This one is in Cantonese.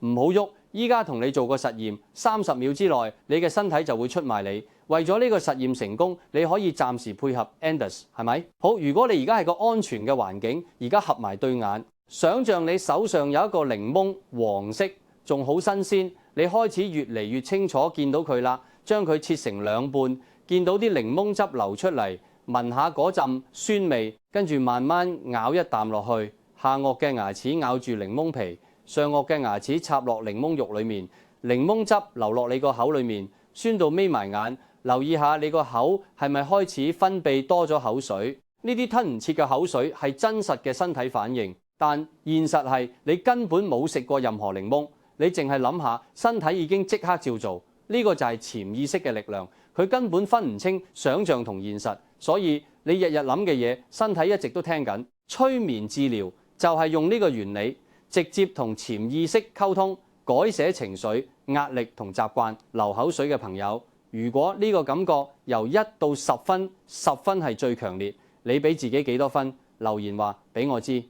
唔好喐。依家同你做個實驗，30秒之內你嘅身體就會出賣你。為咗呢個實驗成功，你可以暫時配合 Anders， 係咪？好，如果你而家係個安全嘅環境，而家合埋對眼，想像你手上有一個檸檬，黃色，仲好新鮮，你開始越嚟越清楚見到佢啦。將佢切成2半，見到啲檸檬汁流出嚟，聞下嗰陣酸味，跟住慢慢咬一啖落去，下顎嘅牙齒咬住檸檬皮。上顎嘅牙齒插落檸檬肉裡面，檸檬汁流落你個口裡面，酸到眯埋眼。留意下你個口係咪開始分泌多咗口水？呢啲吞唔切嘅口水係真實嘅身體反應，但現實係你根本冇食過任何檸檬，你淨係諗下，身體已經即刻照做。呢個就係潛意識嘅力量，佢根本分唔清想像同現實，所以你日日諗嘅嘢，身體一直都聽緊。催眠治療就係用呢個原理。直接同潛意識溝通，改寫情緒、壓力同習慣。流口水嘅朋友，如果呢個感覺由1到10分，10分係最強烈，你俾自己幾多分？留言話俾我知。